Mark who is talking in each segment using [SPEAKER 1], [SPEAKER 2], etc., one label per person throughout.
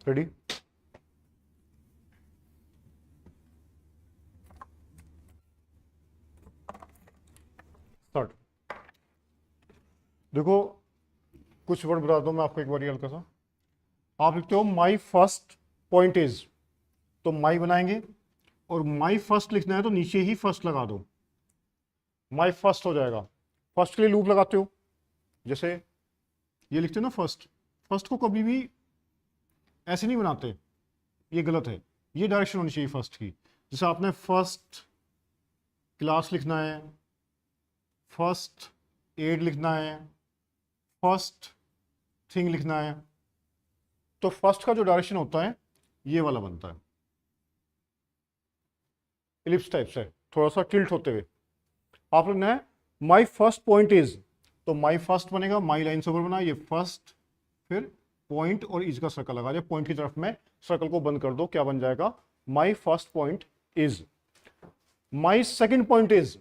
[SPEAKER 1] Ready? Start. देखो कुछ word बताता हूं मैं आपको एक बार हल्का सा। आप लिखते हो माई फर्स्ट पॉइंट इज, तो माई बनाएंगे और माई फर्स्ट लिखना है तो नीचे ही फर्स्ट लगा दो, माई फर्स्ट हो जाएगा। फर्स्ट के लिए लूप लगाते हो, जैसे ये लिखते हो ना फर्स्ट, फर्स्ट को कभी भी ऐसे नहीं बनाते, ये गलत है, ये डायरेक्शन होनी चाहिए फर्स्ट की। जैसे आपने फर्स्ट क्लास लिखना है, फर्स्ट एड लिखना है, फर्स्ट थिंग लिखना है, तो फर्स्ट का जो डायरेक्शन होता है ये वाला बनता है, इलिप्स टाइप से, थोड़ा सा टिल्ट होते हुए। आप लिखना है माई फर्स्ट पॉइंट इज, तो माई फर्स्ट बनेगा, माई लाइन से ऊपर बना, ये फर्स्ट, फिर पॉइंट और इज का सर्कल लगा दिया, पॉइंट की तरफ में सर्कल को बंद कर दो, क्या बन जाएगा? My first point is. My second point is,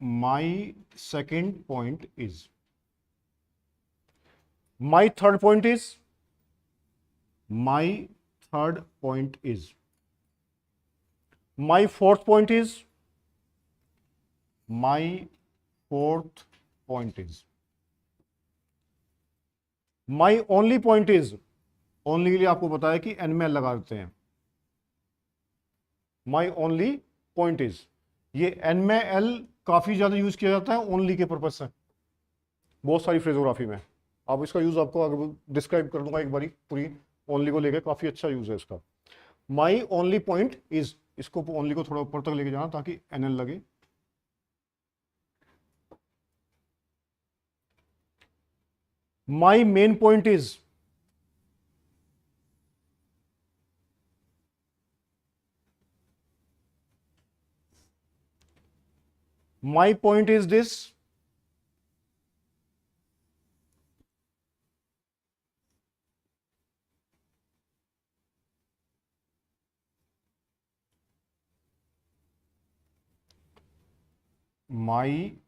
[SPEAKER 1] my second point is. My third point is, my third point is. My fourth point is, my fourth point is. My only point is, only के लिए आपको बताया कि N में L लगा देते हैं, my only point is. ये एन में एल काफी ज्यादा यूज किया जाता है ओनली के पर्पज से, बहुत सारी फ्रेजोग्राफी में। अब इसका यूज आपको आगे डिस्क्राइब कर दूंगा एक बारी पूरी, ओनली को लेकर काफी अच्छा यूज है इसका। माई ओनली पॉइंट इज, इसको ओनली को थोड़ा ऊपर तक लेके जाना ताकि एन एल लगे। My main point is, my point is this, my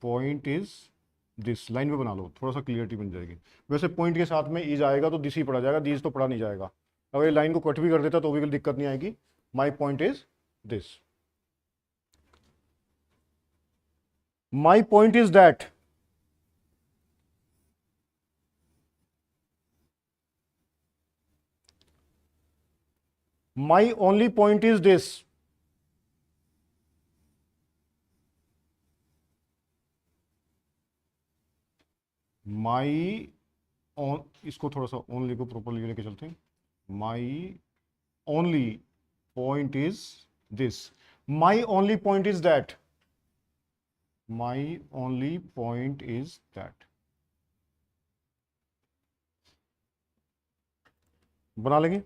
[SPEAKER 1] point is this. Line पे बना लो, थोड़ा सा क्लियरिटी बन जाएगी। वैसे पॉइंट के साथ में इज आएगा तो दिस ही पढ़ा जाएगा, दिस तो पढ़ा नहीं जाएगा। अगर ये लाइन को कट भी कर देता तो भी कोई दिक्कत नहीं आएगी। My point is this, my point is that, my only point is this, my on, इसको थोड़ा सा ओनली को प्रॉपरली लेके चलते हैं। My only point is this, my only point is that, my only point is that. बना लेंगे,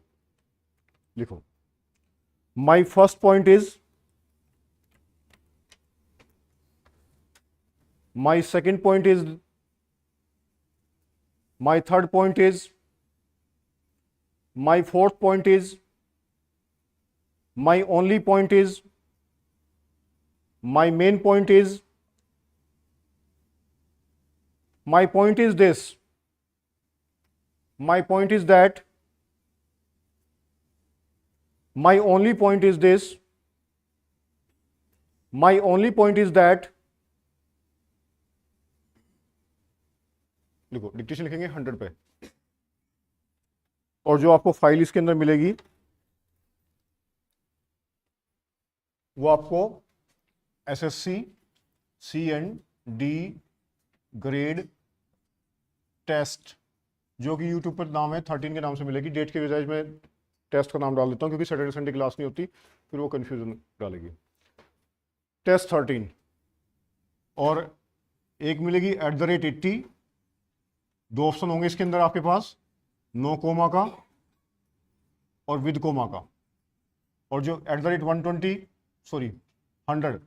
[SPEAKER 1] लिखो my first point is, my second point is, my third point is, my fourth point is, my only point is, my main point is, my point is this, my point is that, my only point is this, my only point is that. देखो dictation लिखेंगे 100 पे, और जो आपको file इसके अंदर मिलेगी वो आपको SSC C&D ग्रेड टेस्ट, जो कि यूट्यूब पर नाम है 13 के नाम से मिलेगी। डेट के बजाय मैं टेस्ट का नाम डाल देता हूँ क्योंकि सैटरडे संडे क्लास नहीं होती, फिर वो कंफ्यूजन डालेगी। टेस्ट 13, और एक मिलेगी @80। दो ऑप्शन होंगे इसके अंदर आपके पास, नो कोमा का और विद कोमा का। और जो @120 सॉरी 100,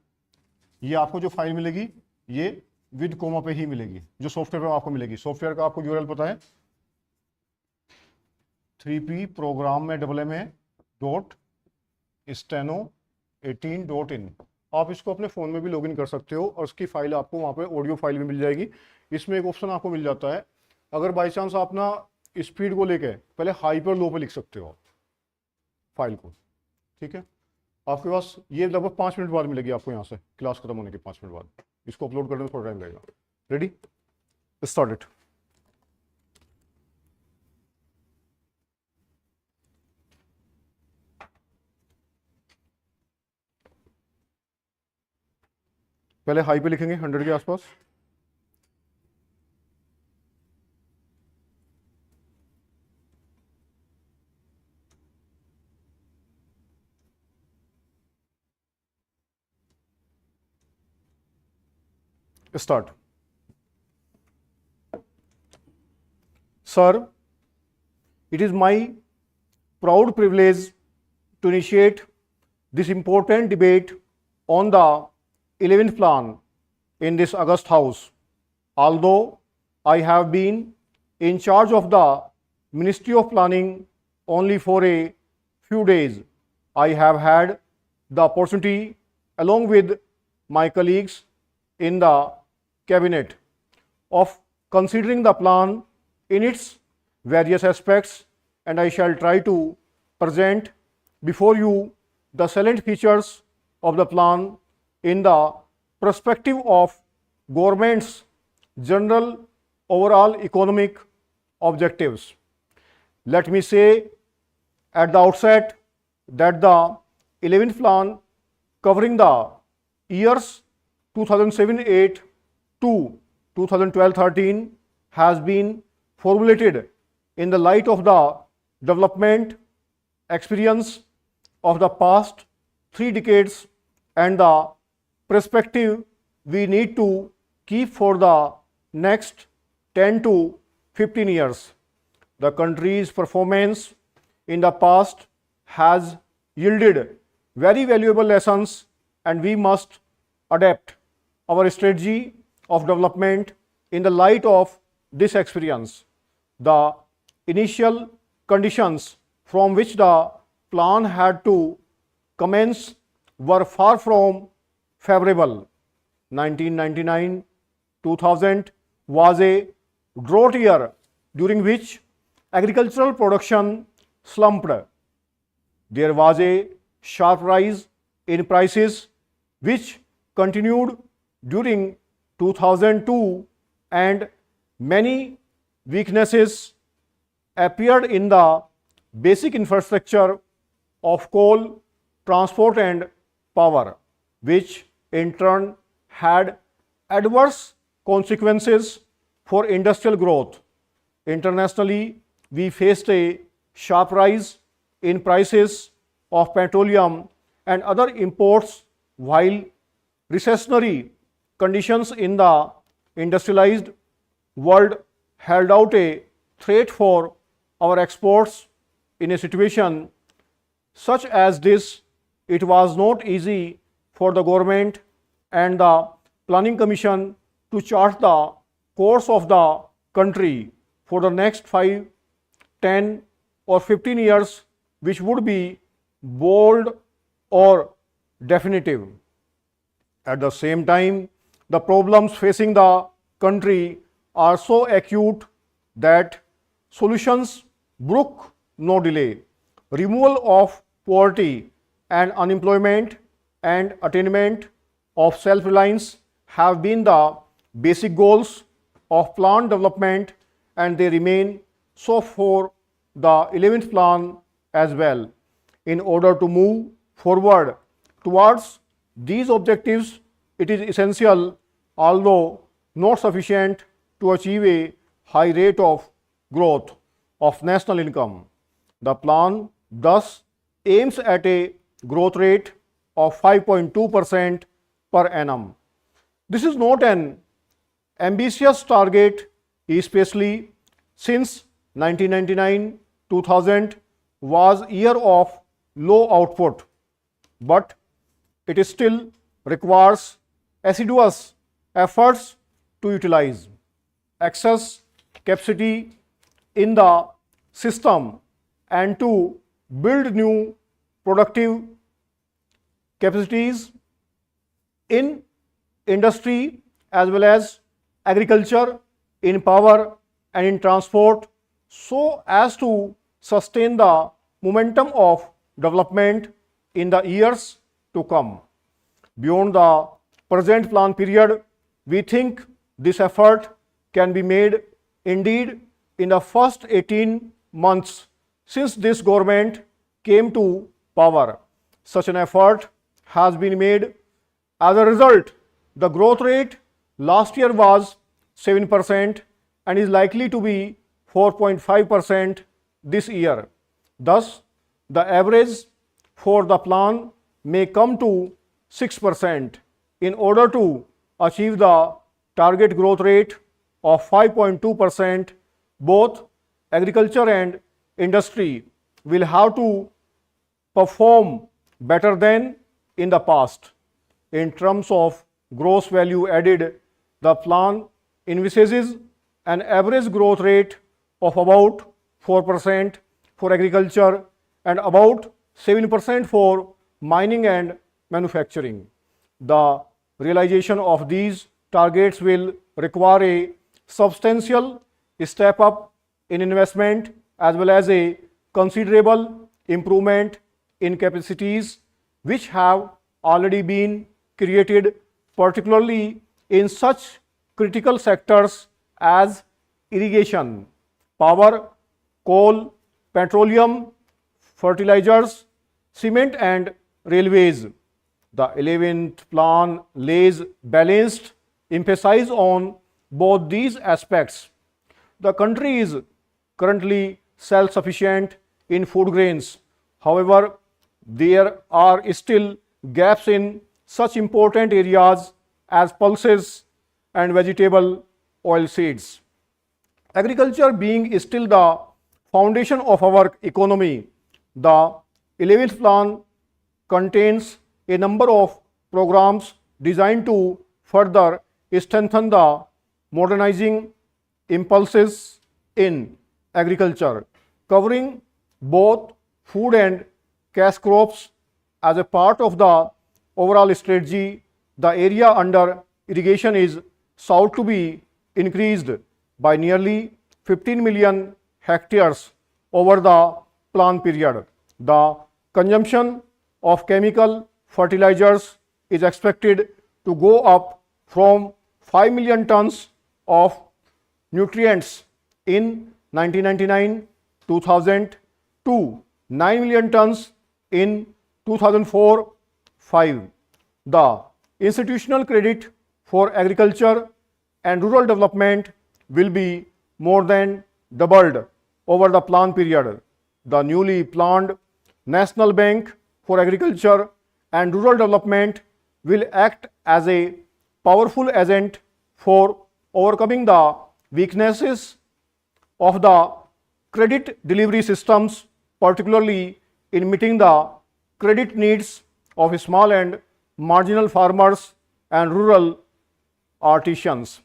[SPEAKER 1] ये आपको जो फाइल मिलेगी ये विद कोमा पे ही मिलेगी, जो सॉफ्टवेयर पे आपको मिलेगी। सॉफ्टवेयर का आपको यूआरएल पता है, 3p प्रोग्राम में डबल में .steno18.in, आप इसको अपने फ़ोन में भी लॉगिन कर सकते हो और उसकी फाइल आपको वहाँ पे ऑडियो फाइल भी मिल जाएगी। इसमें एक ऑप्शन आपको मिल जाता है, अगर बाई चांस आप ना स्पीड को लेके पहले हाई पर लो पे लिख सकते हो फाइल को, ठीक है। आपके पास ये लगभग 5 मिनट बाद मिलेगी आपको, यहाँ से क्लास खत्म होने के 5 मिनट बाद। इसको अपलोड करने में थोड़ा टाइम लगेगा। Ready, start it. पहले हाई पे लिखेंगे 100 के आसपास। Start. Sir, it is my proud privilege to initiate this important debate on the 11th plan in this August House. Although I have been in charge of the Ministry of Planning only for a few days, I have had the opportunity, along with my colleagues in the Cabinet, of considering the plan in its various aspects, and I shall try to present before you the salient features of the plan in the perspective of government's general overall economic objectives. Let me say at the outset that the 11th plan, covering the years 2007-8 to 2012-13, has been formulated in the light of the development experience of the past 3 decades and the perspective we need to keep for the next 10 to 15 years. The country's performance in the past has yielded very valuable lessons, and we must adapt our strategy of development in the light of this experience. The initial conditions from which the plan had to commence were far from favorable. 1999-2000 was a drought year during which agricultural production slumped. There was a sharp rise in prices which continued during 2002, and many weaknesses appeared in the basic infrastructure of coal, transport and power, which in turn had adverse consequences for industrial growth. Internationally, we faced a sharp rise in prices of petroleum and other imports, while recessionary conditions in the industrialized world held out a threat for our exports. In a situation such as this, it was not easy for the government and the Planning Commission to chart the course of the country for the next 5, 10 or 15 years, which would be bold or definitive. At the same time, the problems facing the country are so acute that solutions brook no delay. Removal of poverty and unemployment and attainment of self-reliance have been the basic goals of plan development, and they remain so for the 11th plan as well. In order to move forward towards these objectives, it is essential, although not sufficient, to achieve a high rate of growth of national income. The plan thus aims at a growth rate of 5.2% per annum. This is not an ambitious target, especially since 1999-2000 was a year of low output, but it still requires assiduous efforts to utilize excess capacity in the system and to build new productive capacities in industry as well as agriculture, in power and in transport, so as to sustain the momentum of development in the years to come. Beyond the present plan period, we think this effort can be made indeed in the first 18 months since this government came to power. Such an effort has been made. As a result, the growth rate last year was 7% and is likely to be 4.5% this year. Thus, the average for the plan may come to 6% in order to achieve the target growth rate of 5.2%. Both agriculture and industry will have to perform better than in the past. In terms of gross value added, the plan envisages an average growth rate of about 4% for agriculture and about 7% for mining and manufacturing. The realization of these targets will require a substantial step up in investment as well as a considerable improvement in capacities which have already been created, particularly in such critical sectors as irrigation, power, coal, petroleum, fertilizers, cement and railways. The 11th plan lays balanced emphasis on both these aspects. The country is currently self-sufficient in food grains. However, there are still gaps in such important areas as pulses and vegetable oil seeds. Agriculture being still the foundation of our economy, the 11th plan contains a number of programs designed to further strengthen the modernizing impulses in agriculture, covering both food and cash crops. As a part of the overall strategy, the area under irrigation is sought to be increased by nearly 15 million hectares over the plan period. The consumption of chemical fertilizers is expected to go up from 5 million tons of nutrients in 1999-2000 to 9 million tons in 2004-05. The institutional credit for agriculture and rural development will be more than doubled over the plan period. The newly planned National Bank for Agriculture and Rural Development will act as a powerful agent for overcoming the weaknesses of the credit delivery systems, particularly in meeting the credit needs of small and marginal farmers and rural artisans.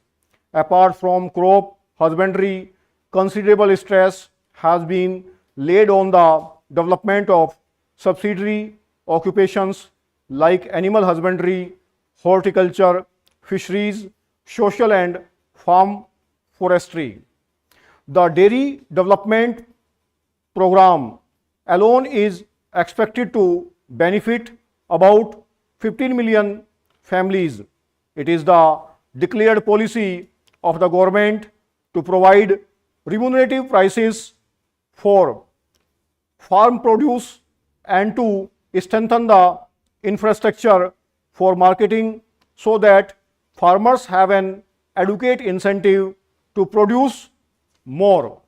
[SPEAKER 1] Apart from crop husbandry, considerable stress has been laid on the development of subsidiary occupations like animal husbandry, horticulture, fisheries, social and farm forestry. The dairy development program alone is expected to benefit about 15 million families. It is the declared policy of the government to provide remunerative prices for farm produce and to strengthen the infrastructure for marketing so that farmers have an adequate incentive to produce more.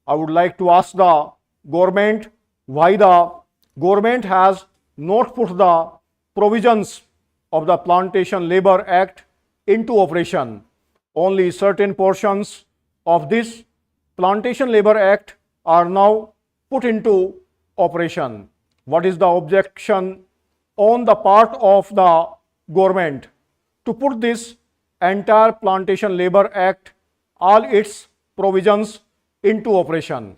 [SPEAKER 1] I would like to ask the government why the government has not put the provisions of the Plantation Labour Act into operation. Only certain portions of this Plantation Labour Act are now put into operation. What is the objection on the part of the government to put this entire Plantation Labour Act, all its provisions into operation?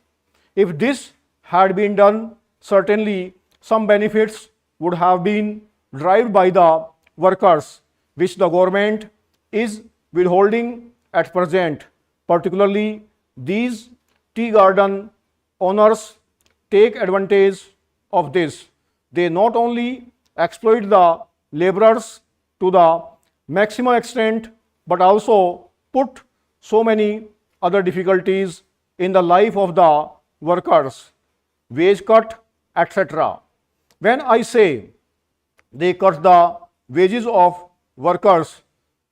[SPEAKER 1] If this had been done, certainly some benefits would have been derived by the workers which the government is withholding at present. Particularly, these tea garden owners take advantage of this. They not only exploit the laborers to the maximum extent, but also put so many other difficulties in the life of the workers, wage cut, etc. When I say they cut the wages of workers,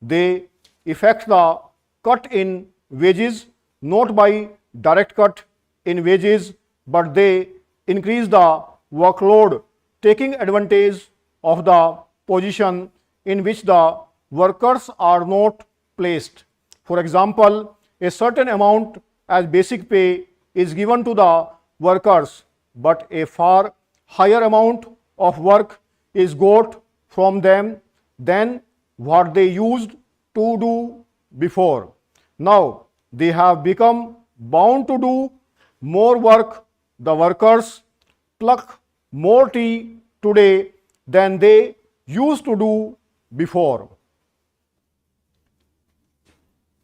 [SPEAKER 1] they effect the cut in wages not by direct cut in wages, but they increase the workload, taking advantage of the position in which the workers are not placed. For example, a certain amount as basic pay is given to the workers, but a far higher amount of work is got from them than what they used to do before. Now they have become bound to do more work. The workers pluck more tea today than they used to do before.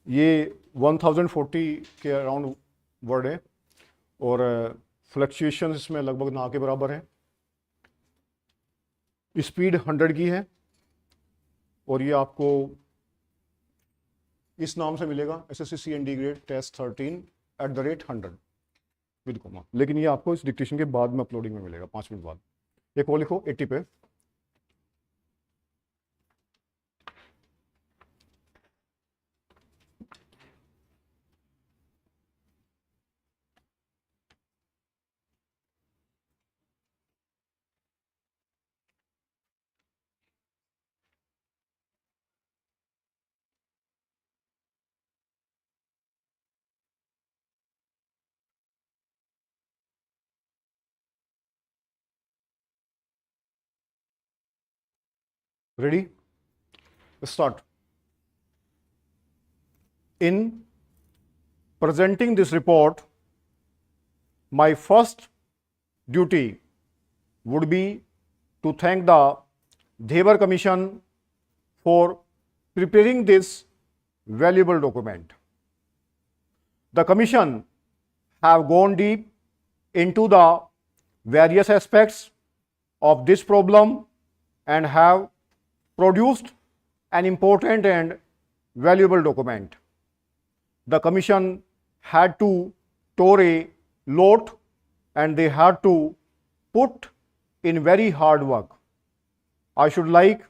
[SPEAKER 1] ये 1040 के around word है और fluctuation इसमें लगभग ना के बराबर है. स्पीड 100 की है और ये आपको इस नाम से मिलेगा SSC C D grade test 13 @ 100 with comma. लेकिन ये आपको इस डिक्टेशन के बाद में अपलोडिंग में मिलेगा 5 मिनट बाद. एक और लिखो 80 पे. Ready? Let's start. In presenting this report, my first duty would be to thank the Devar Commission for preparing this valuable document. The Commission have gone deep into the various aspects of this problem and have produced an important and valuable document. The Commission had to tour a lot and they had to put in very hard work. I should like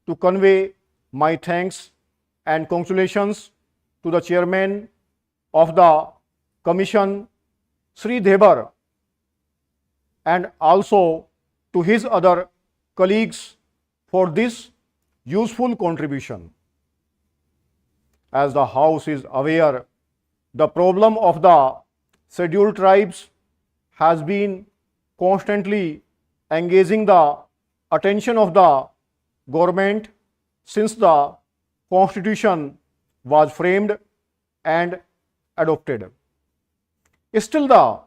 [SPEAKER 1] to convey my thanks and congratulations to the chairman of the Commission, Sri Devar, and also to his other colleagues for this useful contribution. As the House is aware, the problem of the scheduled tribes has been constantly engaging the attention of the government since the Constitution was framed and adopted. Still, the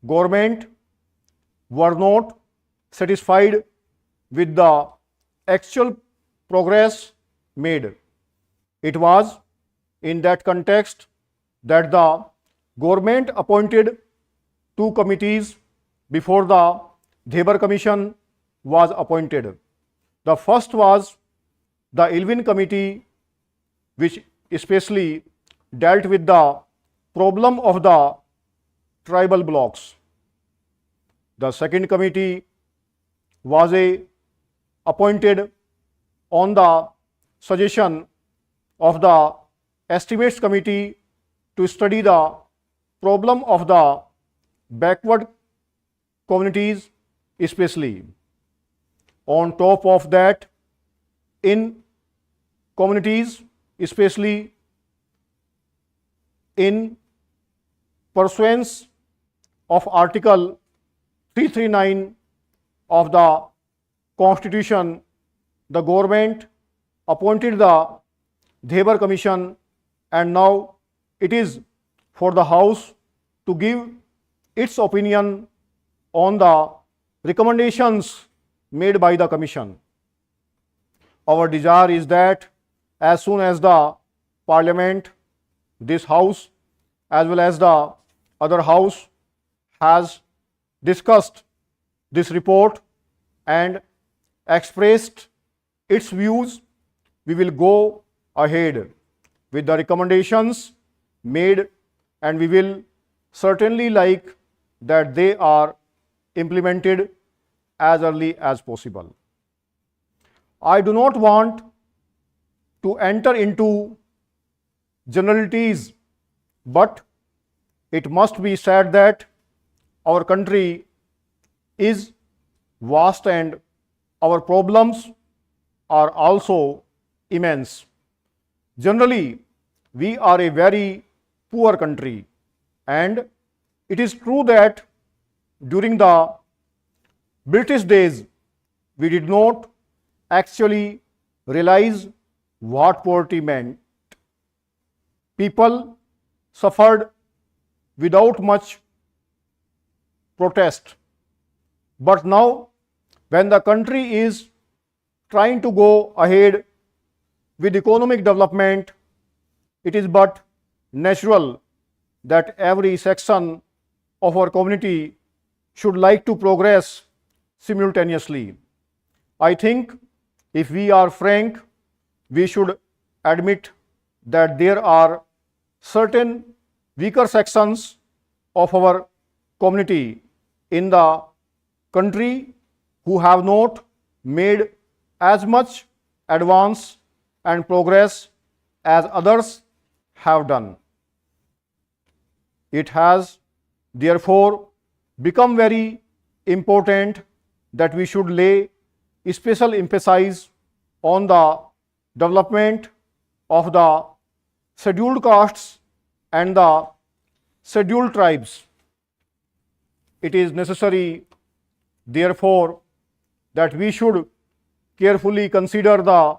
[SPEAKER 1] government were not satisfied with the actual progress made. It was in that context that the government appointed 2 committees before the Devar Commission was appointed. The first was the Ilvin Committee, which especially dealt with the problem of the tribal blocks. The second committee was appointed on the suggestion of the Estimates Committee to study the problem of the backward communities especially. On top of that, in communities, especially in pursuance of Article 339 of the Constitution, the government appointed the Devar Commission, and now it is for the House to give its opinion on the recommendations made by the Commission. our desire is that as soon as the Parliament, this House, as well as the other House has discussed this report and expressed its views, we will go ahead with the recommendations made, and we will certainly like that they are implemented as early as possible. I do not want to enter into generalities, but it must be said that our country is vast and our problems are also immense. Generally, we are a very poor country, and it is true that during the British days, we did not actually realize what poverty meant. People suffered without much protest. But now, when the country is trying to go ahead with economic development, it is but natural that every section of our community should like to progress simultaneously. I think if we are frank, we should admit that there are certain weaker sections of our community in the country who have not made as much advance and progress as others have done. It has therefore become very important that we should lay special emphasis on the development of the scheduled castes and the scheduled tribes. It is necessary, therefore, that we should carefully consider the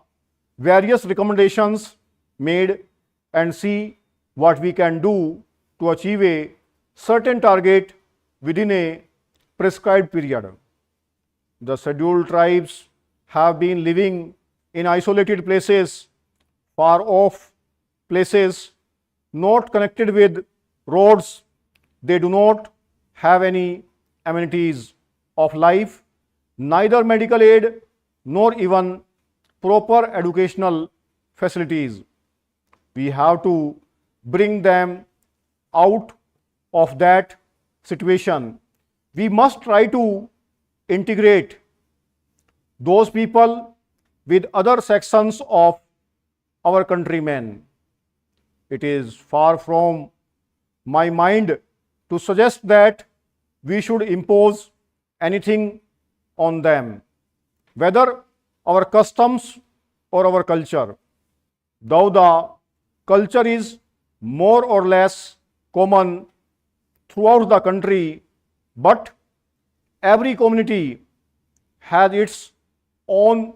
[SPEAKER 1] various recommendations made and see what we can do to achieve a certain target within a prescribed period. The scheduled tribes have been living in isolated places, far off places, not connected with roads. They do not have any amenities of life, neither medical aid nor even proper educational facilities. We have to bring them out of that situation. We must try to integrate those people with other sections of our countrymen. It is far from my mind to suggest that we should impose anything on them, whether our customs or our culture. Though the culture is more or less common throughout the country, but every community has its own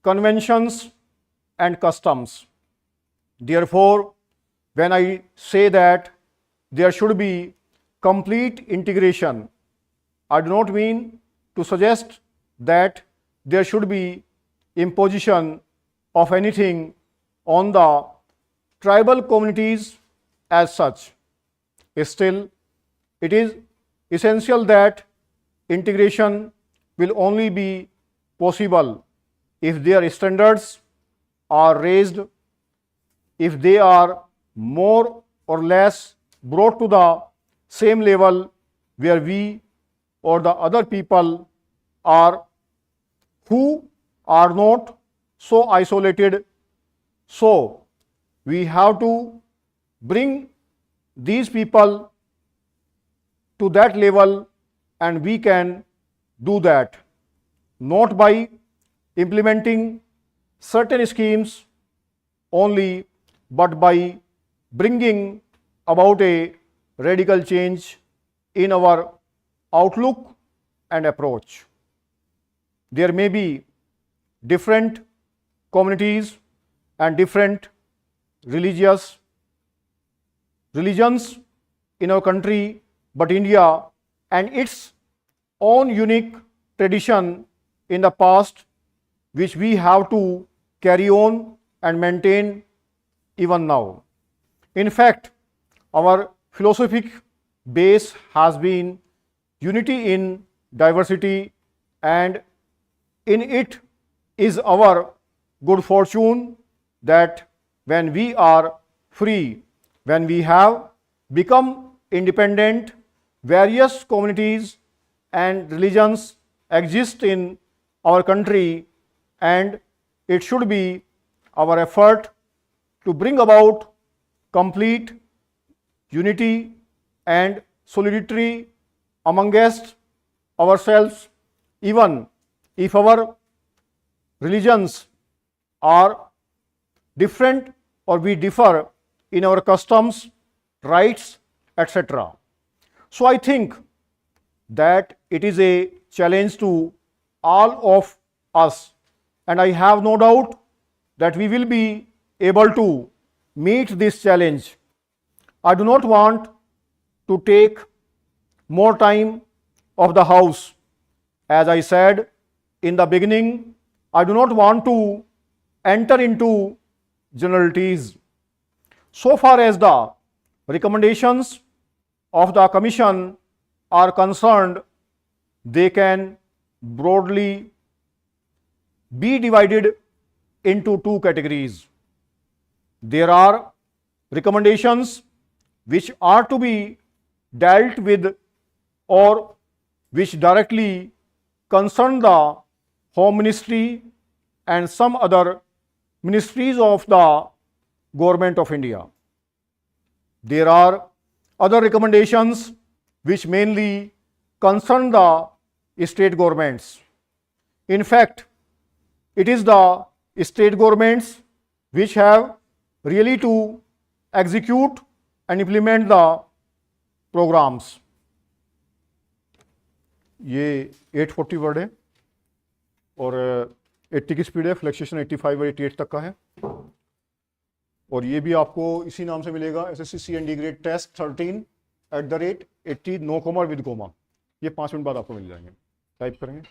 [SPEAKER 1] conventions and customs. Therefore, when I say that there should be complete integration, I do not mean to suggest that there should be imposition of anything on the tribal communities as such. Still, it is essential that integration will only be possible if their standards are raised, if they are more or less brought to the same level where we or the other people are, who are not so isolated. So, we have to bring these people to that level, and we can do that not by implementing certain schemes only, but by bringing about a radical change in our outlook and approach. There may be different communities and different religions in our country, but India and its own unique tradition in the past which we have to carry on and maintain even now. In fact, our philosophic base has been unity in diversity, and in it is our good fortune that when we are free, when we have become independent, various communities and religions exist in our country, and it should be our effort to bring about complete unity and solidarity amongst ourselves, even if our religions are different or we differ in our customs, rights, etc. So I think that it is a challenge to all of us, and I have no doubt that we will be able to meet this challenge. I do not want to take more time of the house. As I said in the beginning, I do not want to enter into generalities. So far as the recommendations of the Commission are concerned, they can broadly be divided into two categories. There are recommendations which are to be dealt with or which directly concern the Home Ministry and some other ministries of the Government of India. There are other recommendations which mainly concern the state governments. In fact, it is the state governments which have really to execute and implement the programs. ये 840 word है और 80 की speed है, फ्लेक्सेशन 85 और 88 तक का है, और ये भी आपको इसी नाम से मिलेगा, SSC C D test 13 @80 no comma with comma. ये 5 मिनट बाद आपको मिल जाएंगे, टाइप करेंगे।